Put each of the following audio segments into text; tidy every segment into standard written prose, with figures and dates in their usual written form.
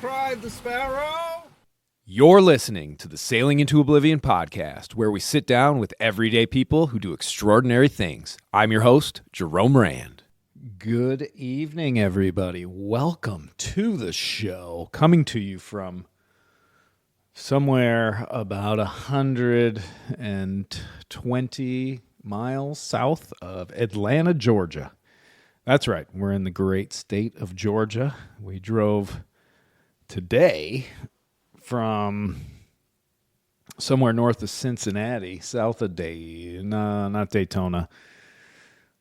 cried the sparrow. You're listening to the Sailing into Oblivion podcast, where we sit down with everyday people who do extraordinary things. I'm your host, Jerome Rand. Good evening, everybody. Welcome to the show, coming to you from somewhere about 120 miles south of Atlanta, Georgia. That's right. We're in the great state of Georgia. We drove today from somewhere north of Cincinnati, south of not Daytona.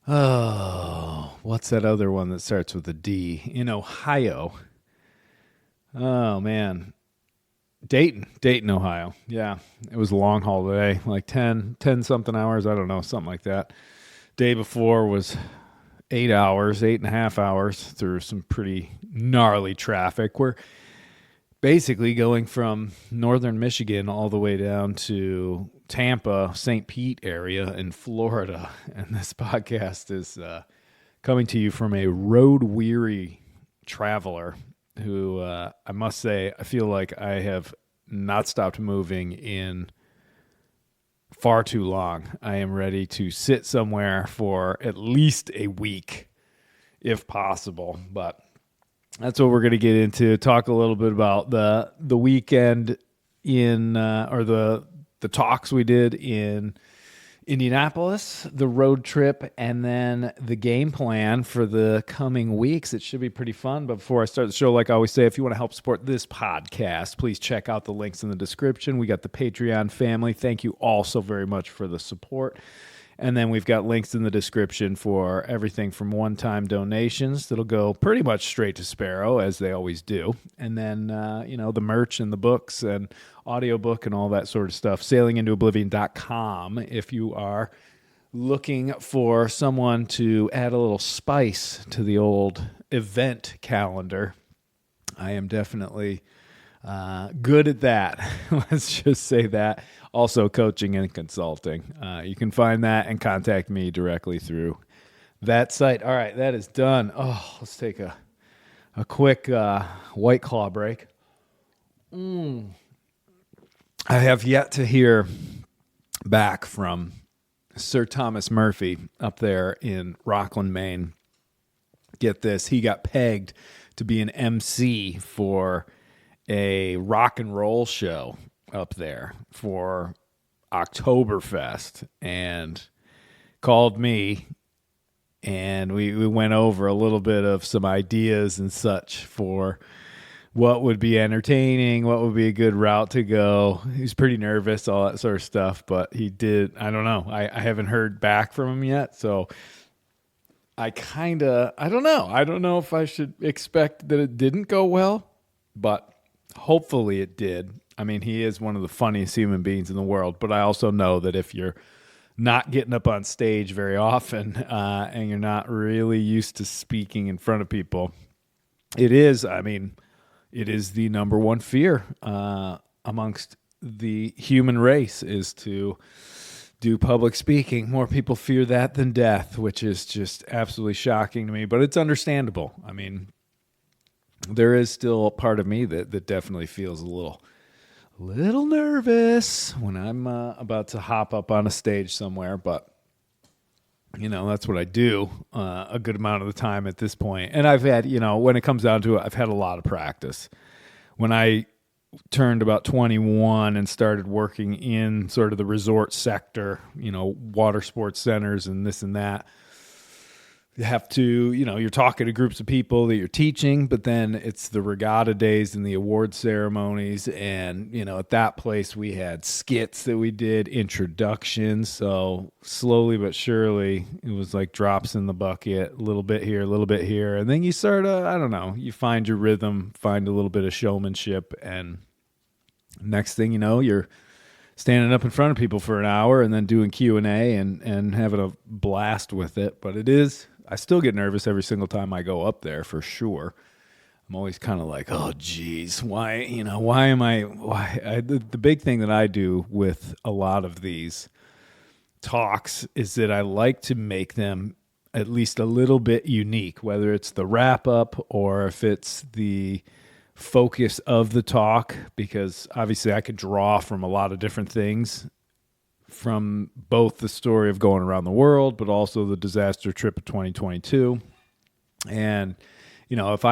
Oh, what's that other one that starts with a D? In Ohio. Oh, man. Dayton, Ohio. Yeah, it was a long haul today, like 10 something hours. I don't know, something like that. Day before was 8.5 hours through some pretty gnarly traffic. We're basically going from northern Michigan all the way down to Tampa, St. Pete area in Florida. And this podcast is coming to you from a road-weary traveler who, I must say, I feel like I have not stopped moving in far too long. I am ready to sit somewhere for at least a week, if possible. But that's what we're going to get into. Talk a little bit about the weekend in or the talks we did in Indianapolis, the road trip, and then the game plan for the coming weeks. It should be pretty fun. But before I start the show, like I always say, if you want to help support this podcast, please check out the links in the description. We got the Patreon family. Thank you all so very much for the support. And then we've got links in the description for everything from one-time donations that'll go pretty much straight to Sparrow, as they always do. And then, the merch and the books and audiobook and all that sort of stuff. SailingIntoOblivion.com if you are looking for someone to add a little spice to the old event calendar. I am definitely good at that. Let's just say that. Also coaching and consulting. You can find that and contact me directly through that site. All right, that is done. Oh, let's take a quick White Claw break. I have yet to hear back from Sir Thomas Murphy up there in Rockland, Maine. Get this, he got pegged to be an MC for a rock and roll show up there for Oktoberfest and called me, and we went over a little bit of some ideas and such for what would be entertaining, what would be a good route to go. He's pretty nervous, all that sort of stuff, but he did. I don't know. I haven't heard back from him yet, so I don't know. I don't know if I should expect that it didn't go well, but hopefully it did. I mean, he is one of the funniest human beings in the world, but I also know that if you're not getting up on stage very often and you're not really used to speaking in front of people, it is the number one fear amongst the human race is to do public speaking. More people fear that than death, which is just absolutely shocking to me, but it's understandable. I mean, there is still a part of me that definitely feels a little nervous when I'm about to hop up on a stage somewhere, but that's what I do a good amount of the time at this point. And I've had, when it comes down to it, I've had a lot of practice. When I turned about 21 and started working in sort of the resort sector, water sports centers and this and that, you have to, you're talking to groups of people that you're teaching, but then it's the regatta days and the award ceremonies. And, at that place we had skits that we did, introductions. So slowly but surely it was like drops in the bucket, a little bit here, a little bit here. And then you start, you find your rhythm, find a little bit of showmanship. And next thing you know, you're standing up in front of people for an hour and then doing Q&A and having a blast with it. But I still get nervous every single time I go up there, for sure. I'm always kind of like, oh, geez, why am I the big thing that I do with a lot of these talks is that I like to make them at least a little bit unique, whether it's the wrap up or if it's the focus of the talk, because obviously I could draw from a lot of different things, from both the story of going around the world, but also the disaster trip of 2022. And, if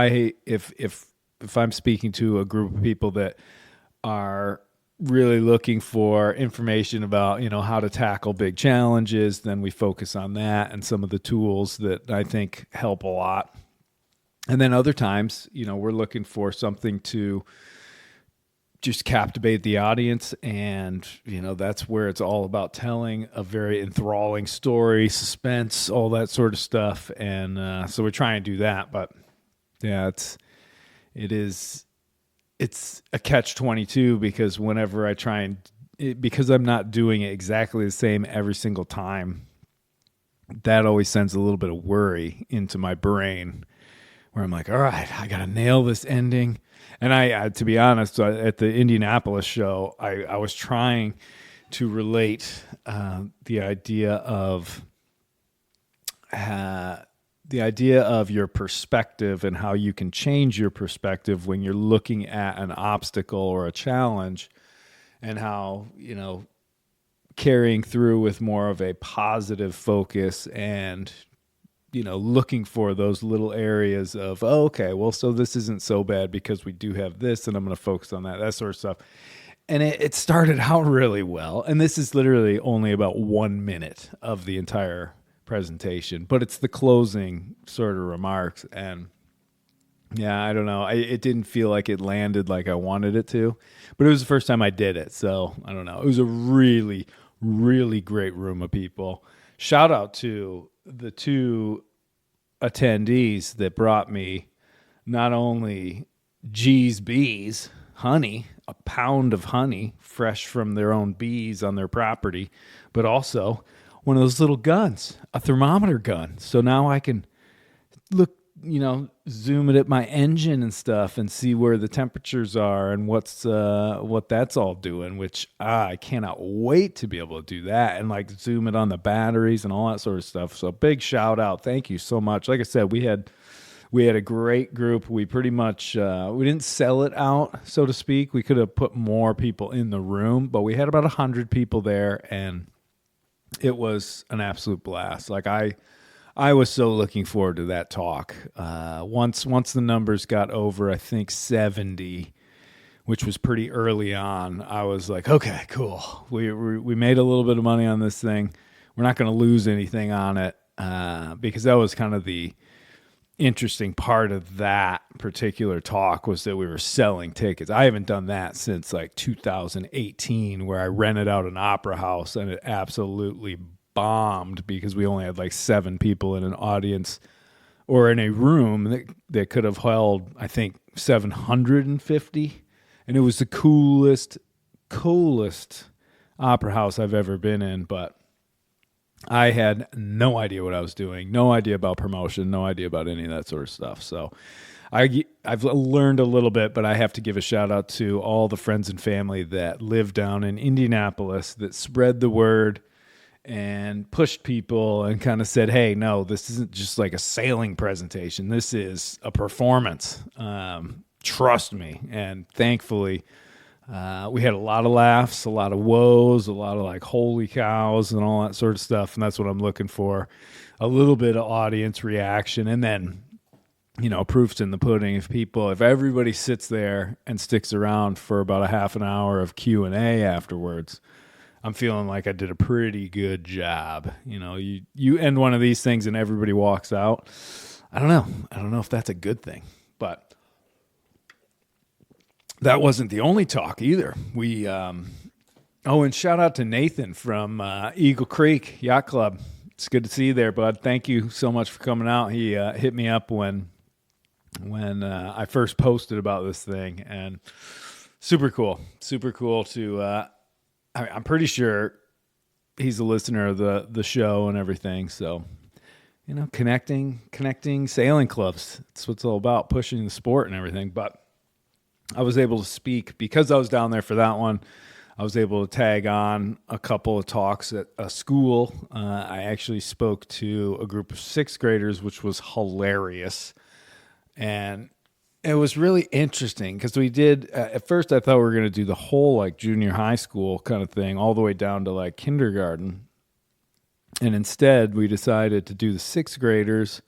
I'm speaking to a group of people that are really looking for information about, how to tackle big challenges, then we focus on that and some of the tools that I think help a lot. And then other times, we're looking for something to just captivate the audience. And, that's where it's all about telling a very enthralling story, suspense, all that sort of stuff. And so we try and do that. But yeah, it's a catch-22, because whenever I try because I'm not doing it exactly the same every single time, that always sends a little bit of worry into my brain, where I'm like, all right, I got to nail this ending. And I to be honest, at the Indianapolis show, I was trying to relate the idea of your perspective and how you can change your perspective when you're looking at an obstacle or a challenge, and how, carrying through with more of a positive focus and, looking for those little areas of, oh, okay, well, so this isn't so bad because we do have this, and I'm going to focus on that sort of stuff. And it started out really well. And this is literally only about 1 minute of the entire presentation, but it's the closing sort of remarks. And yeah, I don't know. It didn't feel like it landed like I wanted it to, but it was the first time I did it. So I don't know. It was a really, really great room of people. Shout out to the two attendees that brought me not only G's bees, honey, a pound of honey fresh from their own bees on their property, but also one of those little guns, a thermometer gun. So now I can look, zoom it at my engine and stuff and see where the temperatures are and what that's all doing, which I cannot wait to be able to do that, and like zoom it on the batteries and all that sort of stuff. So big shout out. Thank you so much. Like I said, we had a great group. We pretty much, we didn't sell it out, so to speak. We could have put more people in the room, but we had about 100 people there, and it was an absolute blast. Like I was so looking forward to that talk. Once the numbers got over, I think 70, which was pretty early on, I was like, okay, cool. We made a little bit of money on this thing. We're not going to lose anything on it, because that was kind of the interesting part of that particular talk, was that we were selling tickets. I haven't done that since like 2018, where I rented out an opera house and it absolutely bombed because we only had like 7 people in an audience, or in a room that could have held, I think, 750. And it was the coolest opera house I've ever been in. But I had no idea what I was doing, no idea about promotion, no idea about any of that sort of stuff. So I've learned a little bit, but I have to give a shout out to all the friends and family that live down in Indianapolis that spread the word and pushed people and kind of said, hey, no, this isn't just like a sailing presentation. This is a performance. Trust me. And thankfully, we had a lot of laughs, a lot of woes, a lot of like holy cows and all that sort of stuff. And that's what I'm looking for. A little bit of audience reaction. And then, proof's in the pudding. If everybody sits there and sticks around for about a half an hour of Q&A afterwards, I'm feeling like I did a pretty good job. You end one of these things and everybody walks out. I don't know if that's a good thing, but that wasn't the only talk either. We, and shout out to Nathan from Eagle Creek Yacht Club. It's good to see you there, bud. Thank you so much for coming out. He hit me up when I first posted about this thing, and super cool to, I'm pretty sure he's a listener of the show and everything. So, connecting sailing clubs. That's what it's all about, pushing the sport and everything. But I was able to speak because I was down there for that one. I was able to tag on a couple of talks at a school. I actually spoke to a group of 6th graders, which was hilarious. And It was really interesting because we did, at first I thought we were going to do the whole like junior high school kind of thing all the way down to like kindergarten. And instead we decided to do the sixth graders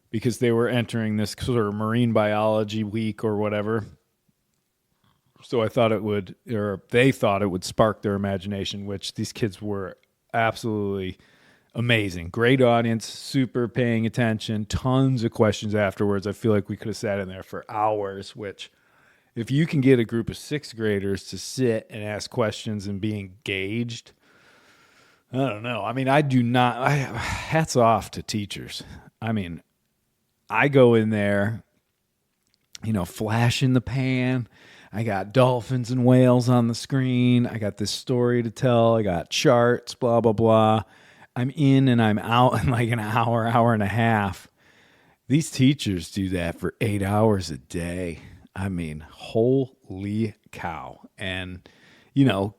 because they were entering this sort of marine biology week or whatever. So I thought it would, or they thought it would spark their imagination, which these kids were absolutely amazing. Great audience, super paying attention, tons of questions afterwards. I feel like we could have sat in there for hours, which if you can get a group of sixth graders to sit and ask questions and be engaged, I don't know. I mean, hats off to teachers. I mean, I go in there, flash in the pan. I got dolphins and whales on the screen. I got this story to tell. I got charts, blah, blah, blah. I'm in and I'm out in like an hour, hour and a half. These teachers do that for 8 hours a day. I mean, holy cow. And,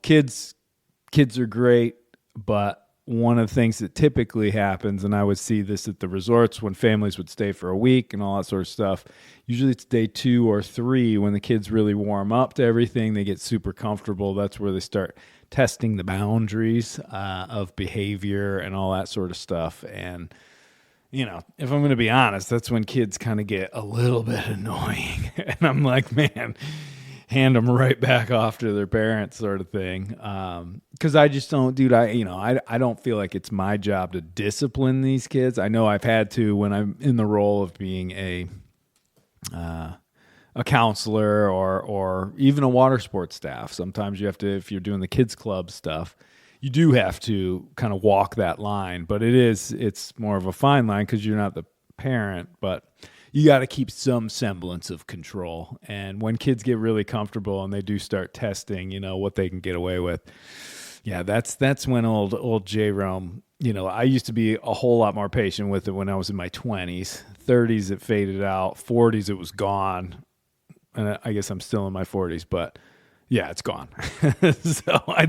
kids are great, but one of the things that typically happens, and I would see this at the resorts when families would stay for a week and all that sort of stuff, usually it's day 2 or 3 when the kids really warm up to everything. They get super comfortable. That's where they start testing the boundaries of behavior and all that sort of stuff. And, if I'm going to be honest, that's when kids kind of get a little bit annoying. And I'm like, man, hand them right back off to their parents sort of thing. Because I just don't, dude, I don't feel like it's my job to discipline these kids. I know I've had to when I'm in the role of being a counselor or even a water sports staff. Sometimes you have to, if you're doing the kids club stuff, you do have to kind of walk that line, but it's more of a fine line because you're not the parent, but you got to keep some semblance of control. And when kids get really comfortable and they do start testing, what they can get away with. Yeah, that's when old J. Rome, I used to be a whole lot more patient with it when I was in my 20s. 30s, it faded out. 40s, it was gone. And I guess I'm still in my 40s, but yeah, it's gone. So I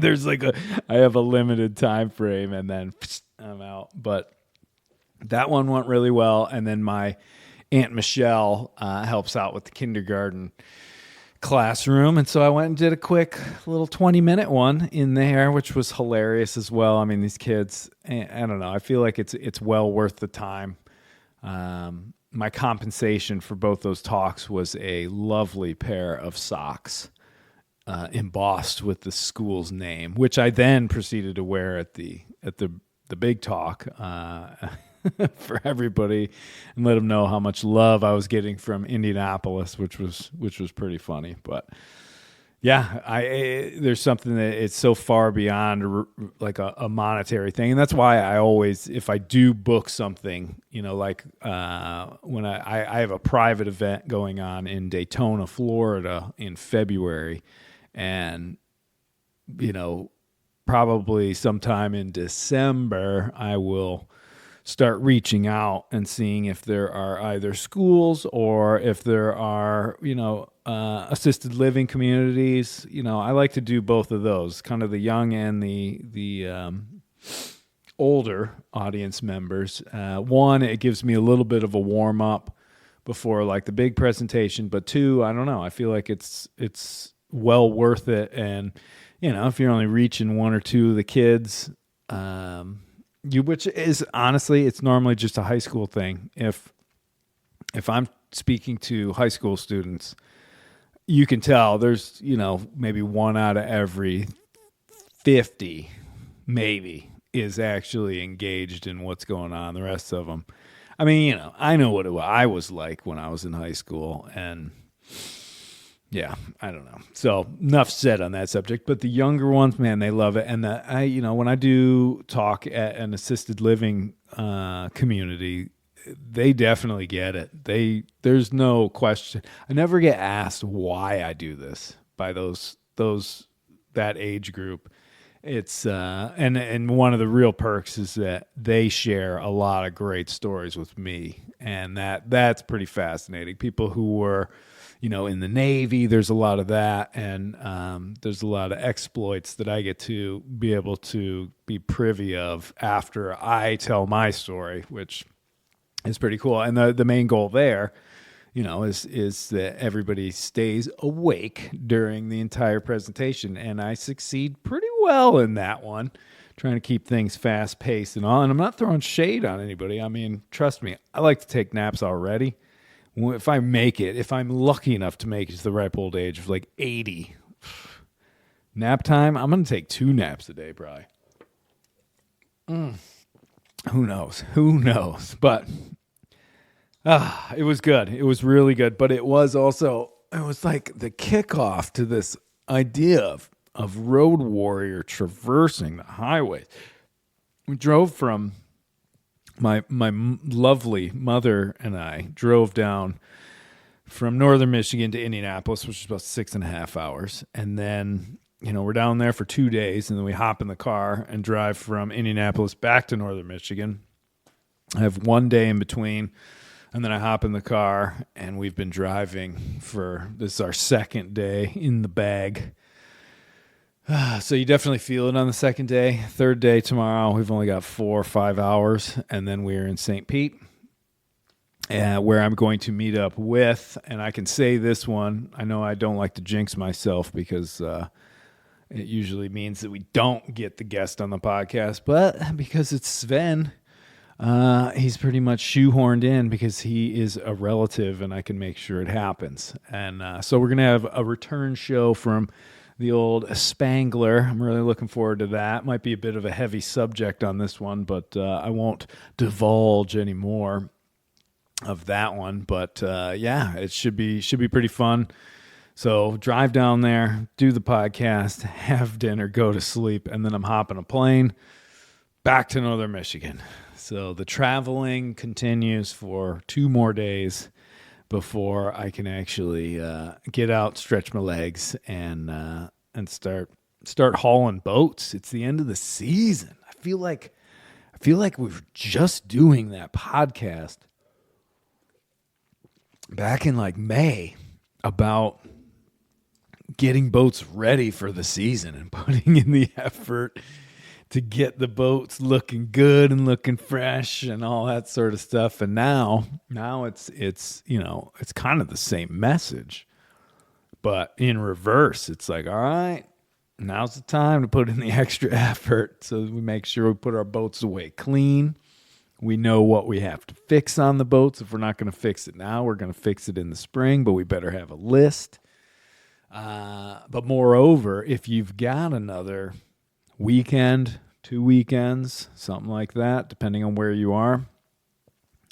have a limited time frame and then I'm out. But that one went really well. And then my Aunt Michelle helps out with the kindergarten classroom. And so I went and did a quick little 20-minute one in there, which was hilarious as well. I mean, these kids, I don't know. I feel like it's well worth the time. My compensation for both those talks was a lovely pair of socks embossed with the school's name, which I then proceeded to wear at the big talk for everybody and let them know how much love I was getting from Indianapolis, which was pretty funny. But yeah, there's something that it's so far beyond like a monetary thing. And that's why I always, if I do book something, like when I have a private event going on in Daytona, Florida in February, and, probably sometime in December, I will start reaching out and seeing if there are either schools or if there are, assisted living communities. I like to do both of those, kind of the young and the older audience members. One, it gives me a little bit of a warm up before like the big presentation, but two, I don't know. I feel like it's well worth it. And, if you're only reaching one or two of the kids, which is honestly, it's normally just a high school thing. If I'm speaking to high school students, you can tell there's, maybe one out of every 50 maybe is actually engaged in what's going on. The rest of them, I mean, I know what I was like when I was in high school, and yeah, I don't know. So enough said on that subject, but the younger ones, man, they love it. And when I do talk at an assisted living community, they definitely get it. There's no question. I never get asked why I do this by that age group. It's and one of the real perks is that they share a lot of great stories with me, and that's pretty fascinating. People who were in the Navy, there's a lot of that, and there's a lot of exploits that I get to be able to be privy of after I tell my story, which is pretty cool. And the main goal there is that everybody stays awake during the entire presentation, and I succeed pretty well in that one, trying to keep things fast paced and all. And I'm not throwing shade on anybody. I mean, trust me, I like to take naps already. If I'm lucky enough to make it to the ripe old age of like 80, nap time, I'm going to take 2 naps a day, probably. Who knows? But it was good. It was really good. But it was like the kickoff to this idea of road warrior traversing the highways. We drove from my lovely mother and I drove down from northern Michigan to Indianapolis, which is about 6.5 hours. And then, we're down there for 2 days, and then we hop in the car and drive from Indianapolis back to northern Michigan. I have 1 day in between, and then I hop in the car, and we've been driving this is our 2nd day in the bag. So you definitely feel it on the 2nd day. 3rd day tomorrow, we've only got 4 or 5 hours, and then we're in St. Pete, where I'm going to meet up with, and I can say this one, I know I don't like to jinx myself because it usually means that we don't get the guest on the podcast, but because it's Sven, he's pretty much shoehorned in because he is a relative and I can make sure it happens. And so we're going to have a return show from the old Spangler. I'm really looking forward to that. Might be a bit of a heavy subject on this one, but I won't divulge any more of that one. But yeah, it should be pretty fun. So drive down there, do the podcast, have dinner, go to sleep, and then I'm hopping a plane back to northern Michigan. So the traveling continues for 2 more days before I can actually get out, stretch my legs, and start hauling boats. It's the end of the season. I feel like we were just doing that podcast back in like May about getting boats ready for the season and putting in the effort to get the boats looking good and looking fresh and all that sort of stuff. And now it's kind of the same message, but in reverse. It's like, all right, now's the time to put in the extra effort so we make sure we put our boats away clean. We know what we have to fix on the boats. If we're not going to fix it now, we're going to fix it in the spring, but we better have a list. But moreover, if you've got another weekend, 2 weekends, something like that, depending on where you are,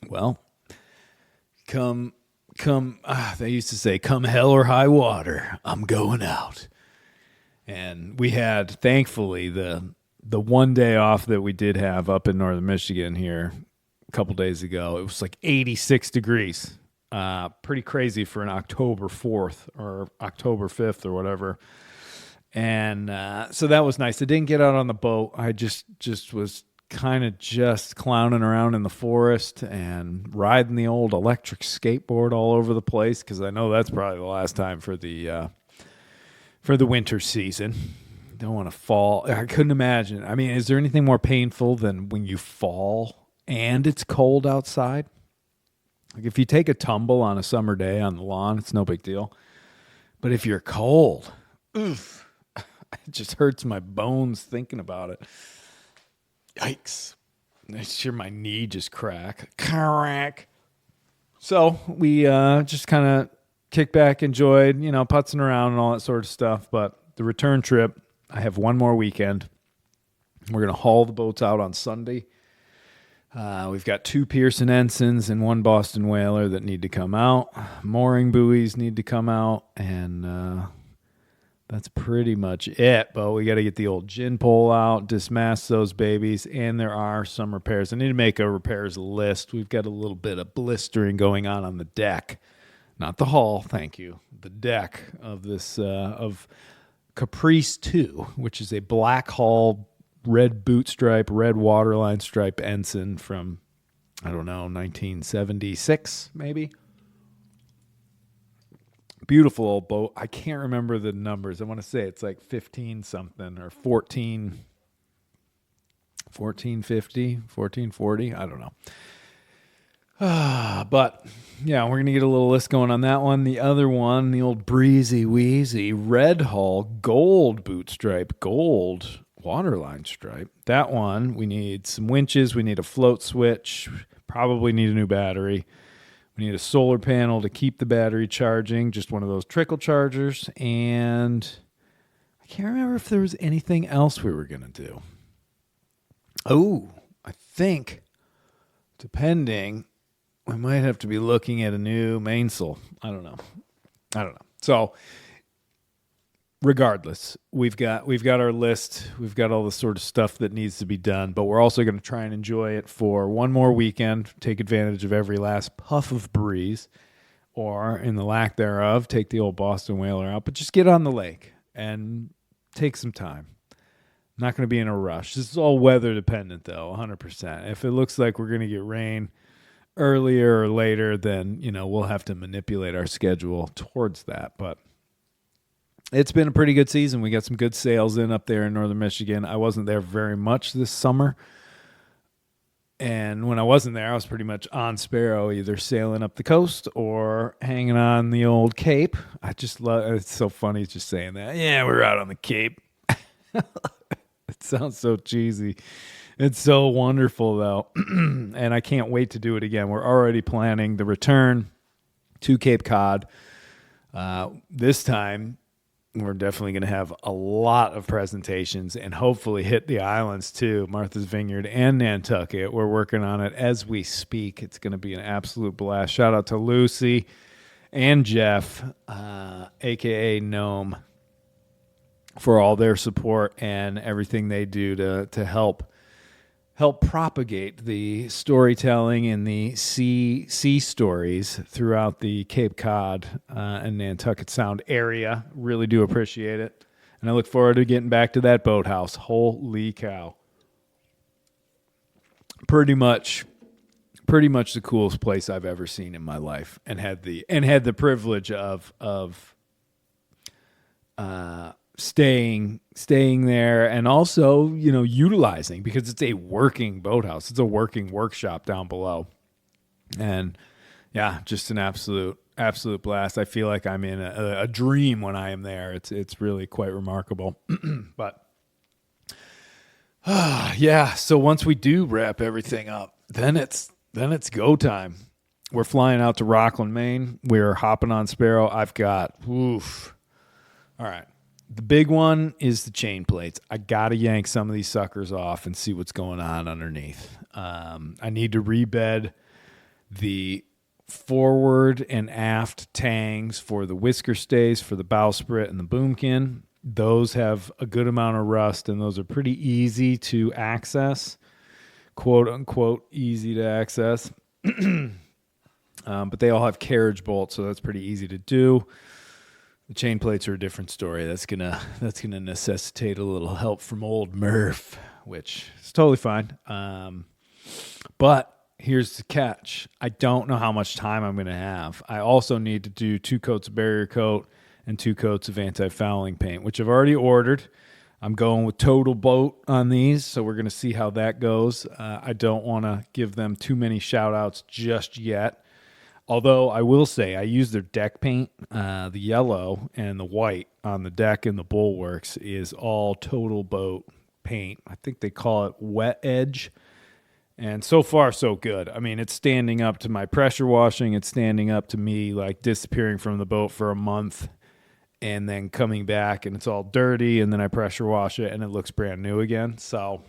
well, they used to say, come hell or high water, I'm going out. And we had, thankfully, the 1 day off that we did have up in northern Michigan here a couple days ago. It was like 86 degrees. Pretty crazy for an October 4th or October 5th or whatever. And so that was nice. I didn't get out on the boat. I just was kind of just clowning around in the forest and riding the old electric skateboard all over the place because I know that's probably the last time for the winter season. Don't want to fall. I couldn't imagine. I mean, is there anything more painful than when you fall and it's cold outside? Like if you take a tumble on a summer day on the lawn, it's no big deal. But if you're cold, oof, it just hurts my bones thinking about it. Yikes. I'm sure my knee just crack. So we just kind of kicked back, enjoyed, putzing around and all that sort of stuff. But the return trip, I have 1 more weekend. We're going to haul the boats out on Sunday. We've got 2 Pearson Ensigns and 1 Boston Whaler that need to come out. Mooring buoys need to come out, and that's pretty much it. But we got to get the old gin pole out, dismast those babies, and there are some repairs. I need to make a repairs list. We've got a little bit of blistering going on the deck. Not the hull, thank you. The deck of this of Caprice 2, which is a black hull, red boot stripe, red waterline stripe ensign from, 1976, maybe. Beautiful old boat. I can't remember the numbers. I want to say it's like 15 something or 1450, 1440. I don't know. But yeah, we're going to get a little list going on that one. The other one, the old Breezy Wheezy Red Hull Gold Boot Stripe, Gold Waterline Stripe. That one, we need some winches. We need a float switch. Probably need a new battery. We need a solar panel to keep the battery charging, just one of those trickle chargers. And I can't remember if there was anything else we were going to do. Oh, I think, depending, we might have to be looking at a new mainsail. I don't know. So, regardless, we've got our list. We've got all the sort of stuff that needs to be done, but we're also going to try and enjoy it for one more weekend, take advantage of every last puff of breeze, or in the lack thereof, take the old Boston Whaler out, but just get on the lake and take some time. Not going to be in a rush. This is all weather dependent, though, 100%. If it looks like we're going to get rain earlier or later, then, we'll have to manipulate our schedule towards that. But it's been a pretty good season. We got some good sails in up there in northern Michigan. I wasn't there very much this summer. And when I wasn't there, I was pretty much on Sparrow, either sailing up the coast or hanging on the old Cape. I just love it's so funny just saying that. Yeah, we're out on the Cape. It sounds so cheesy. It's so wonderful, though. And I can't wait to do it again. We're already planning the return to Cape Cod. This time, we're definitely going to have a lot of presentations and hopefully hit the islands too, Martha's Vineyard and Nantucket. We're working on it as we speak. It's going to be an absolute blast. Shout out to Lucy and Jeff, a.k.a. Gnome, for all their support and everything they do to help propagate the storytelling and the sea stories throughout the Cape Cod and Nantucket Sound area. Really do appreciate it. And I look forward to getting back to that boathouse. Holy cow. Pretty much the coolest place I've ever seen in my life, and had the privilege of staying there, and also, utilizing, because it's a working boathouse. It's a working workshop down below. And yeah, just an absolute blast. I feel like I'm in a dream when I am there. It's really quite remarkable. But yeah, so once we do wrap everything up, then it's go time. We're flying out to Rockland, Maine. We're hopping on Sparrow. I've got all right. The big one is the chain plates. I got to yank some of these suckers off and see what's going on underneath. I need to rebed the forward and aft tangs for the whisker stays for the bowsprit and the boomkin. Those have a good amount of rust, and those are pretty easy to access, quote unquote easy to access. But they all have carriage bolts, so that's pretty easy to do. The chain plates are a different story. That's gonna necessitate a little help from old Murph, which is totally fine. But here's the catch. I don't know how much time I'm gonna have. I also need to do 2 coats of barrier coat and 2 coats of anti-fouling paint, which I've already ordered. I'm going with Total Boat on these, so we're gonna see how that goes. I don't want to give them too many shout outs just yet. Although I will say I use their deck paint. The yellow and the white on the deck and the bulwarks is all Total Boat paint. I think they call it Wet Edge. And so far, so good. I mean, it's standing up to my pressure washing. It's standing up to me like disappearing from the boat for a month and then coming back and it's all dirty. And then I pressure wash it and it looks brand new again. So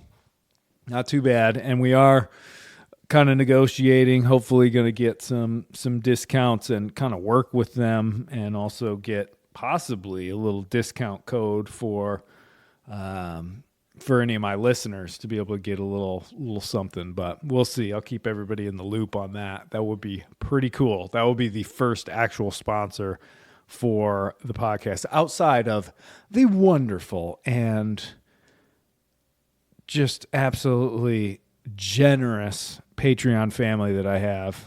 not too bad. And we are kind of negotiating, hopefully going to get some discounts and kind of work with them, and also get possibly a little discount code for any of my listeners to be able to get a little something. But we'll see. I'll keep everybody in the loop on that. That would be pretty cool. That would be the first actual sponsor for the podcast outside of the wonderful and just absolutely generous Patreon family that I have.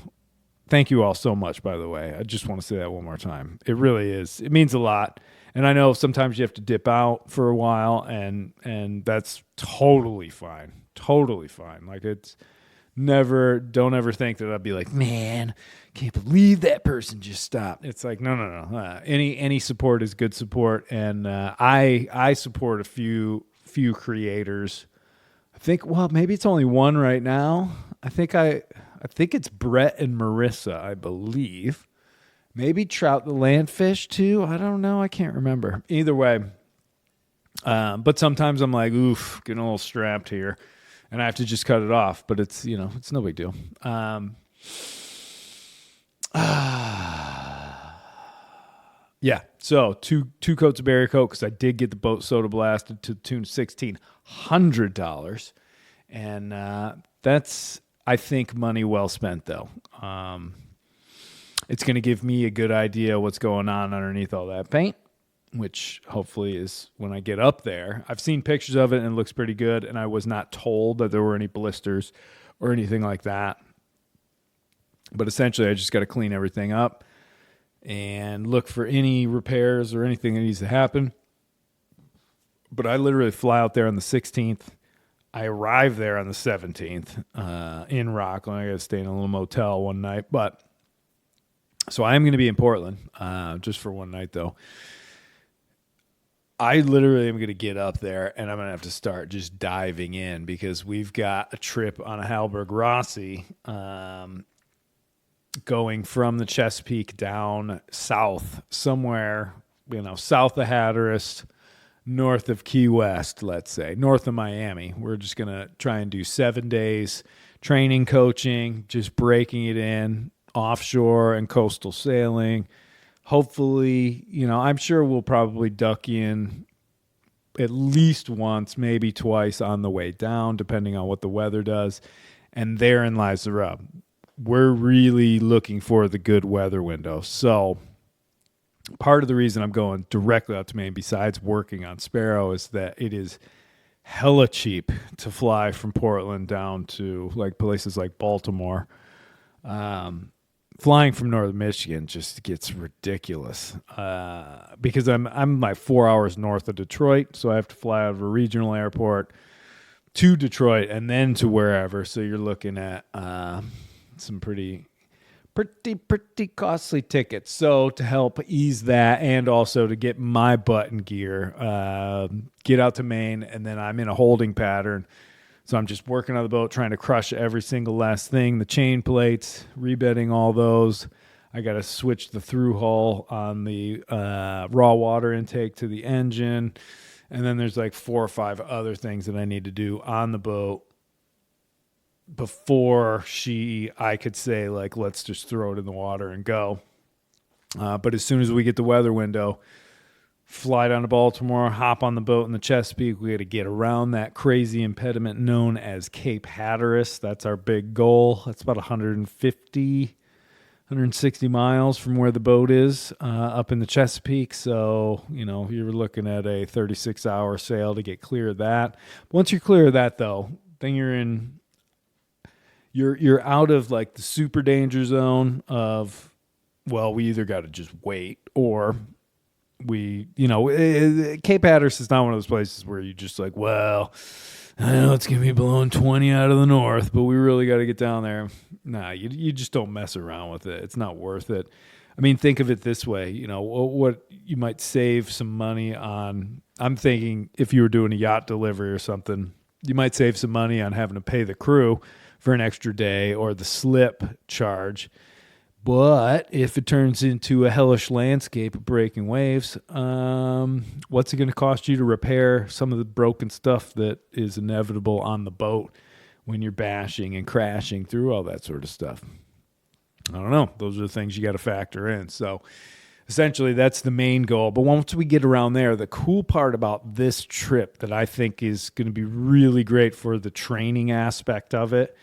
Thank you all so much, by the way. I just want to say that one more time. It really is. It means a lot. And I know sometimes you have to dip out for a while, and that's totally fine. Totally fine. Like, it's don't ever think that I'd be like, man, can't believe that person just stopped. It's like, no. Any support is good support, and I support a few creators. I think, well, maybe it's only one right now. I think it's Brett and Marissa, I believe. Maybe Trout the Landfish too. I don't know. I can't remember. Either way. But sometimes I'm like, oof, getting a little strapped here. And I have to just cut it off. But it's, it's no big deal. Yeah. So two coats of Berry Coke, because I did get the boat soda blasted to the tune of $1,600. And that's, I think, money well spent, though. It's going to give me a good idea what's going on underneath all that paint, which hopefully is when I get up there. I've seen pictures of it and it looks pretty good, and I was not told that there were any blisters or anything like that. But essentially, I just got to clean everything up and look for any repairs or anything that needs to happen. But I literally fly out there on the 16th. I arrive there on the 17th in Rockland. I got to stay in a little motel one night, but so I am going to be in Portland just for one night, though. I literally am going to get up there, and I'm going to have to start just diving in, because we've got a trip on a Halberg Rossi going from the Chesapeake down south, somewhere, south of Hatteras, north of Key West, let's say, north of Miami. We're just going to try and do 7 days training, coaching, just breaking it in, offshore and coastal sailing. Hopefully, I'm sure we'll probably duck in at least once, maybe twice on the way down, depending on what the weather does. And therein lies the rub. We're really looking for the good weather window. So part of the reason I'm going directly out to Maine, besides working on Sparrow, is that it is hella cheap to fly from Portland down to like places like Baltimore. Flying from northern Michigan just gets ridiculous because I'm like 4 hours north of Detroit, so I have to fly out of a regional airport to Detroit and then to wherever. So you're looking at some pretty costly tickets. So to help ease that, and also to get my butt in gear, get out to Maine, and then I'm in a holding pattern. So I'm just working on the boat, trying to crush every single last thing. The chain plates, rebedding all those. I got to switch the through hull on the raw water intake to the engine. And then there's like 4 or 5 other things that I need to do on the boat before I could say, like, let's just throw it in the water and go. But as soon as we get the weather window, fly down to Baltimore, hop on the boat in the Chesapeake. We got to get around that crazy impediment known as Cape Hatteras. That's our big goal. That's about 160 miles from where the boat is up in the Chesapeake. So, you're looking at a 36-hour sail to get clear of that. Once you're clear of that, though, then you're out of like the super danger zone of, well, we either got to just wait, or Cape Hatteras is not one of those places where you just like, well, I know it's going to be blowing 20 out of the north, but we really got to get down there. Nah, you just don't mess around with it. It's not worth it. I mean, think of it this way, what you might save some money on. I'm thinking if you were doing a yacht delivery or something, you might save some money on having to pay the crew for an extra day or the slip charge. But if it turns into a hellish landscape of breaking waves, what's it going to cost you to repair some of the broken stuff that is inevitable on the boat when you're bashing and crashing through all that sort of stuff? I don't know. Those are the things you got to factor in. So essentially, that's the main goal. But once we get around there, the cool part about this trip that I think is going to be really great for the training aspect of it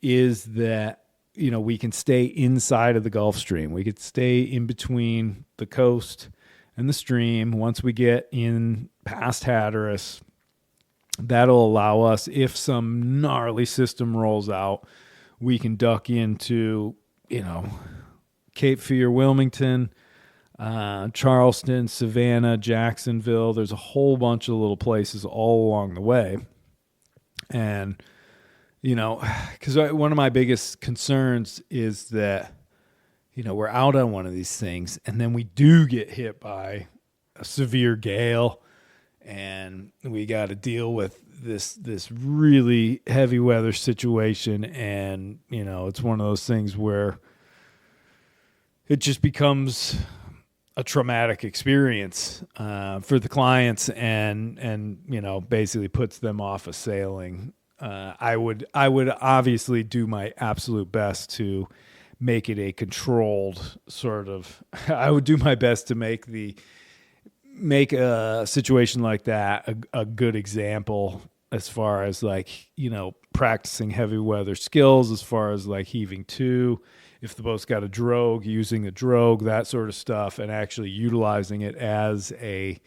is that we can stay inside of the Gulf Stream. We could stay in between the coast and the stream. Once we get in past Hatteras, that'll allow us, if some gnarly system rolls out, we can duck into, Cape Fear, Wilmington, Charleston, Savannah, Jacksonville. There's a whole bunch of little places all along the way. And because one of my biggest concerns is that, we're out on one of these things and then we do get hit by a severe gale and we got to deal with this really heavy weather situation. And, it's one of those things where it just becomes a traumatic experience for the clients and basically puts them off of sailing. I would obviously do my absolute best to make it a controlled sort of. I would do my best to make a situation like that a good example as far as practicing heavy weather skills, as far as heaving to. If the boat's got a drogue, using a drogue, that sort of stuff, and actually utilizing it as a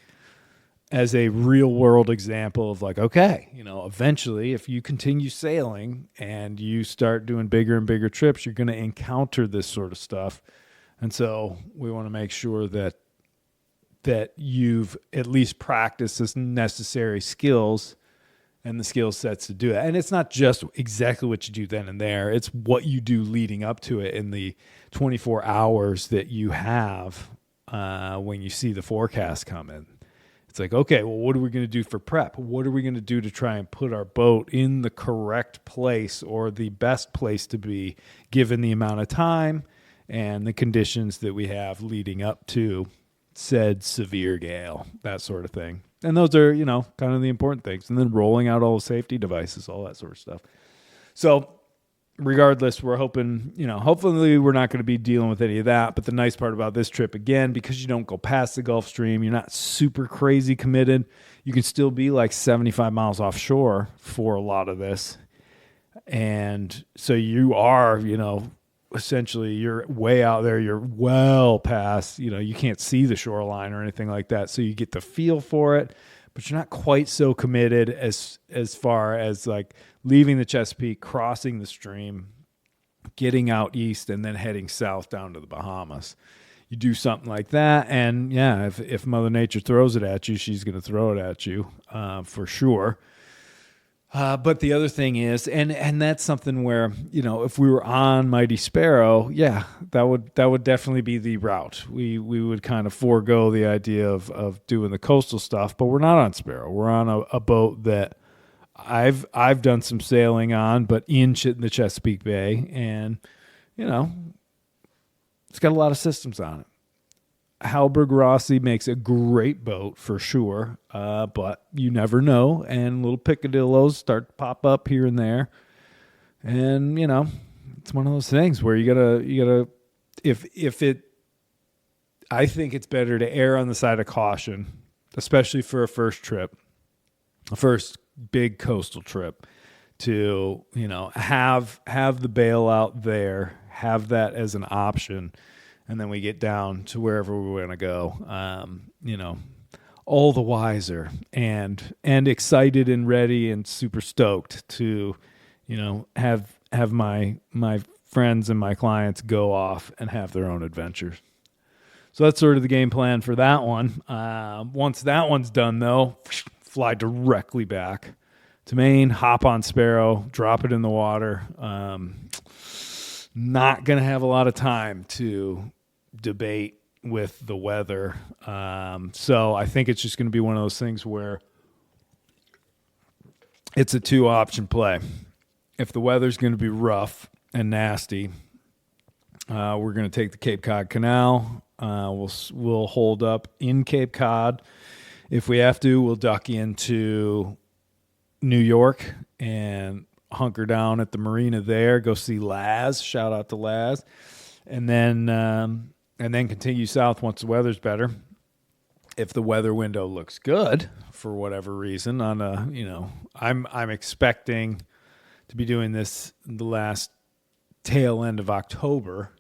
real world example of okay, eventually if you continue sailing and you start doing bigger and bigger trips, you're going to encounter this sort of stuff. And so we want to make sure that you've at least practiced this necessary skills and the skill sets to do it. And it's not just exactly what you do then and there. It's what you do leading up to it in the 24 hours that you have when you see the forecast come in. It's okay, well, what are we going to do for prep? What are we going to do to try and put our boat in the correct place or the best place to be given the amount of time and the conditions that we have leading up to said severe gale, that sort of thing. And those are, kind of the important things. And then rolling out all the safety devices, all that sort of stuff. So regardless, we're hoping, hopefully we're not going to be dealing with any of that. But the nice part about this trip, again, because you don't go past the Gulf Stream, you're not super crazy committed. You can still be 75 miles offshore for a lot of this. And so you are, essentially you're way out there. You're well past, you can't see the shoreline or anything like that. So you get the feel for it, but you're not quite so committed as far as leaving the Chesapeake, crossing the stream, getting out east, and then heading south down to the Bahamas. You do something like that, and yeah, if Mother Nature throws it at you, she's going to throw it at you for sure. But the other thing is, and that's something where, if we were on Mighty Sparrow, yeah, that would definitely be the route. We would kind of forego the idea of doing the coastal stuff, but we're not on Sparrow. We're on a boat that I've done some sailing on, but in the Chesapeake Bay, and it's got a lot of systems on it. Halberg Rossi makes a great boat for sure, but you never know, and little picadillos start to pop up here and there, and it's one of those things where you gotta if it. I think it's better to err on the side of caution, especially for a first trip, a first big coastal trip, to have the bailout there, have that as an option. And then we get down to wherever we want to go, all the wiser and excited and ready and super stoked to, have my friends and my clients go off and have their own adventures. So that's sort of the game plan for that one. Once that one's done, though, fly directly back to Maine, hop on Sparrow, drop it in the water. Not going to have a lot of time to debate with the weather. So I think it's just going to be one of those things where it's a 2-option play. If the weather's going to be rough and nasty, we're going to take the Cape Cod Canal. We'll hold up in Cape Cod. If we have to, we'll duck into New York and hunker down at the marina there, go see Laz. Shout out to Laz. And then continue south once the weather's better. If the weather window looks good for whatever reason, I'm expecting to be doing this the last tail end of October.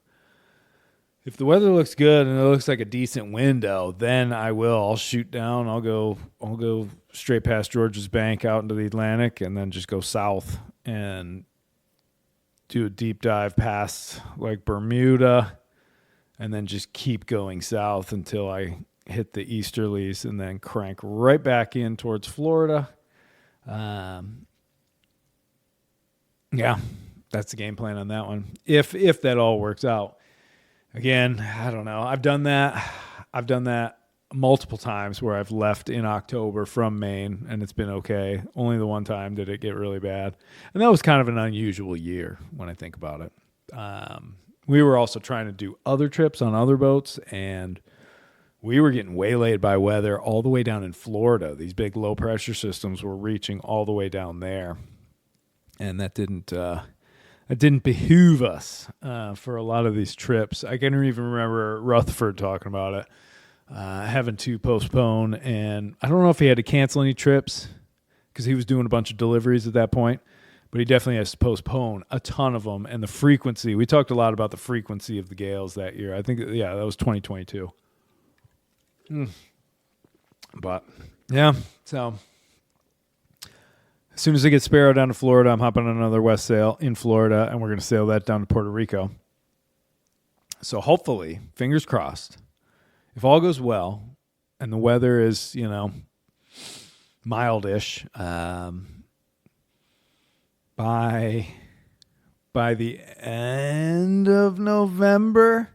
If the weather looks good and it looks like a decent window, then I'll shoot down. I'll go straight past Georgia's Bank out into the Atlantic and then just go south and do a deep dive past Bermuda, and then just keep going south until I hit the easterlies and then crank right back in towards Florida. Yeah, that's the game plan on that one. If that all works out. Again, I don't know. I've done that multiple times where I've left in October from Maine and it's been okay. Only the one time did it get really bad. And that was kind of an unusual year when I think about it. We were also trying to do other trips on other boats, and we were getting waylaid by weather all the way down in Florida. These big low pressure systems were reaching all the way down there. And that didn't behoove us for a lot of these trips. I can even remember Rutherford talking about it, having to postpone. And I don't know if he had to cancel any trips because he was doing a bunch of deliveries at that point, but he definitely has to postpone a ton of them. And the frequency, we talked a lot about the frequency of the gales that year. I think, that was 2022. But, yeah, so as soon as I get Sparrow down to Florida, I'm hopping on another West sail in Florida, and we're going to sail that down to Puerto Rico. So hopefully, fingers crossed, if all goes well and the weather is, mildish, by the end of November,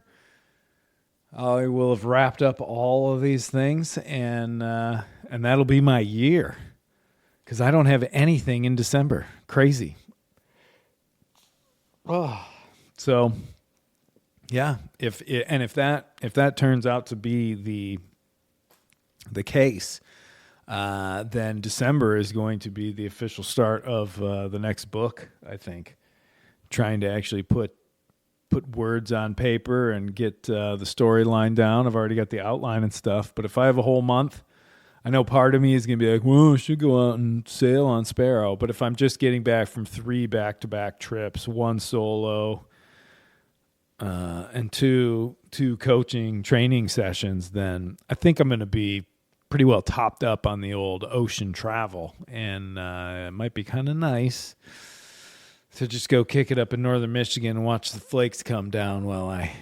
I will have wrapped up all of these things, and that'll be my year. Because I don't have anything in December. Crazy. Oh. So, yeah. If that turns out to be the case, then December is going to be the official start of the next book. I think, trying to actually put words on paper and get the storyline down. I've already got the outline and stuff. But if I have a whole month, I know part of me is going to be like, well, I should go out and sail on Sparrow. But if I'm just getting back from 3 back-to-back trips, 1 solo, and two coaching training sessions, then I think I'm going to be pretty well topped up on the old ocean travel. And it might be kind of nice to just go kick it up in northern Michigan and watch the flakes come down while I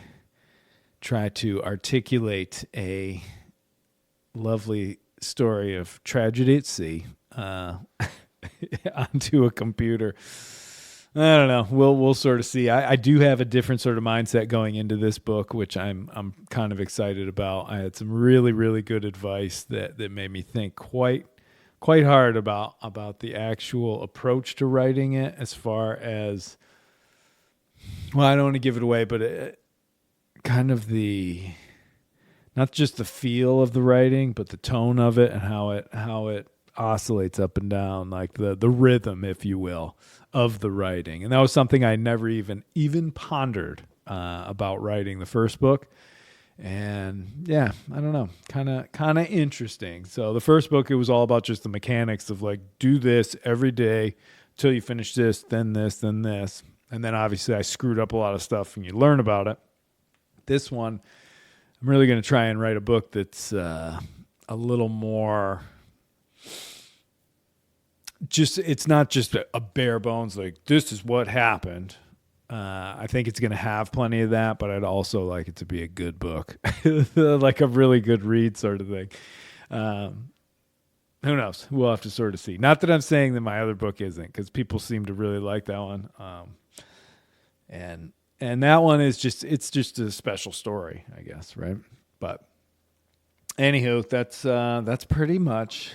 try to articulate a lovely story of tragedy at sea onto a computer. I don't know. We'll sort of see. I do have a different sort of mindset going into this book, which I'm kind of excited about. I had some really, really good advice that made me think quite hard about the actual approach to writing it, as far as, well, I don't want to give it away, but kind of not just the feel of the writing, but the tone of it and how it oscillates up and down, like the rhythm, if you will, of the writing. And that was something I never even pondered about writing the first book. And yeah, I don't know, kind of interesting. So the first book, it was all about just the mechanics of like, do this every day till you finish this, then this, then this. And then obviously I screwed up a lot of stuff and you learn about it. This one, I'm really going to try and write a book that's a little more just, it's not just a bare bones, like this is what happened. I think it's going to have plenty of that, but I'd also like it to be a good book, like a really good read sort of thing. Who knows? We'll have to sort of see. Not that I'm saying that my other book isn't, because people seem to really like that one. And that one is it's just a special story, I guess, right? But anywho, that's pretty much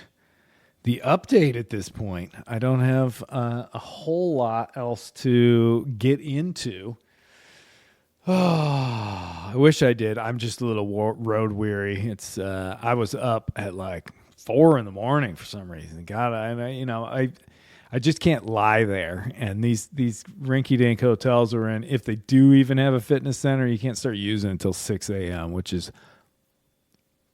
the update at this point. I don't have a whole lot else to get into. Oh, I wish I did. I'm just a little road weary. It's I was up at like 4 a.m. for some reason. God, I just can't lie there. And these rinky-dink hotels we're in, if they do even have a fitness center, you can't start using it until 6 a.m., which is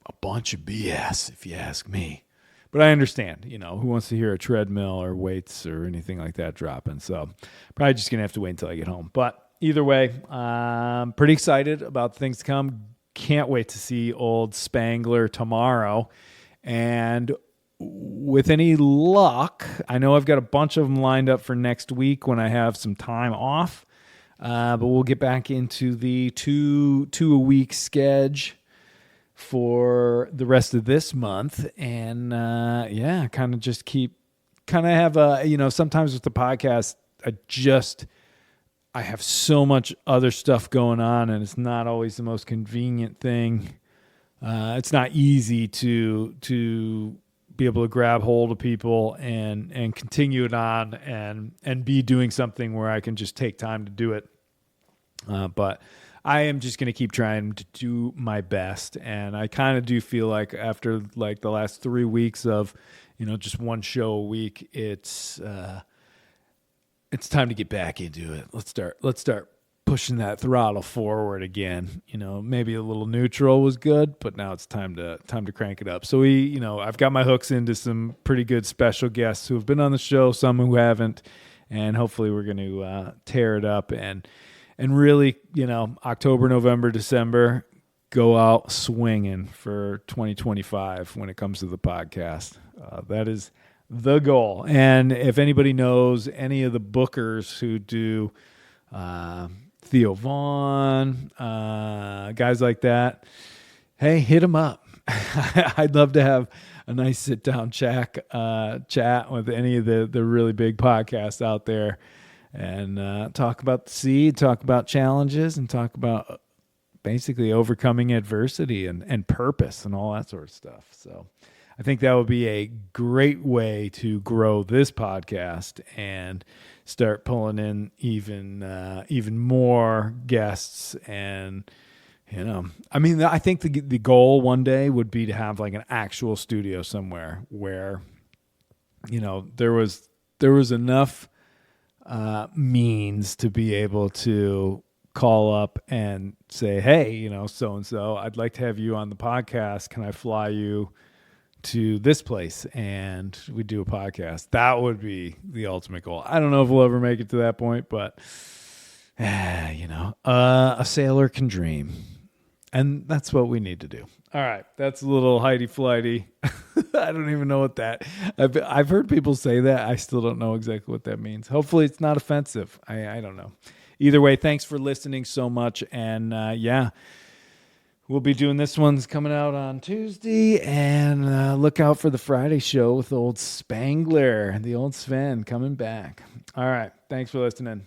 a bunch of BS, if you ask me. But I understand, who wants to hear a treadmill or weights or anything like that dropping. So probably just going to have to wait until I get home. But either way, I'm pretty excited about things to come. Can't wait to see old Spangler tomorrow. And with any luck, I know I've got a bunch of them lined up for next week when I have some time off. But we'll get back into the two a week schedule for the rest of this month. And kind of just have a, sometimes with the podcast, I have so much other stuff going on, and it's not always the most convenient thing. It's not easy to be able to grab hold of people and continue it on and be doing something where I can just take time to do it. But I am just going to keep trying to do my best. And I kind of do feel like after like the last 3 weeks of, just one show a week, it's time to get back into it. Let's start pushing that throttle forward again. Maybe a little neutral was good, but now it's time to crank it up. So I've got my hooks into some pretty good special guests who have been on the show, some who haven't, and hopefully we're going to tear it up and really, October, November, December, go out swinging for 2025 when it comes to the podcast. That is the goal. And if anybody knows any of the bookers who do Theo Vaughn, guys like that, hey, hit them up. I'd love to have a nice sit-down chat with any of the really big podcasts out there and talk about the seed, talk about challenges, and talk about basically overcoming adversity and purpose and all that sort of stuff. So I think that would be a great way to grow this podcast and start pulling in even more guests. And I think the goal one day would be to have like an actual studio somewhere where there was enough means to be able to call up and say, hey, so and so, I'd like to have you on the podcast. Can I fly you to this place and we do a podcast? That would be the ultimate goal. I don't know if we'll ever make it to that point, but a sailor can dream, and that's what we need to do. All right, that's a little Heidi flighty. I don't even know what that. I've heard people say that. I still don't know exactly what that means. Hopefully, it's not offensive. I don't know. Either way, thanks for listening so much, and we'll be doing this one's coming out on Tuesday, and look out for the Friday show with old Spangler, the old Sven, coming back. All right. Thanks for listening.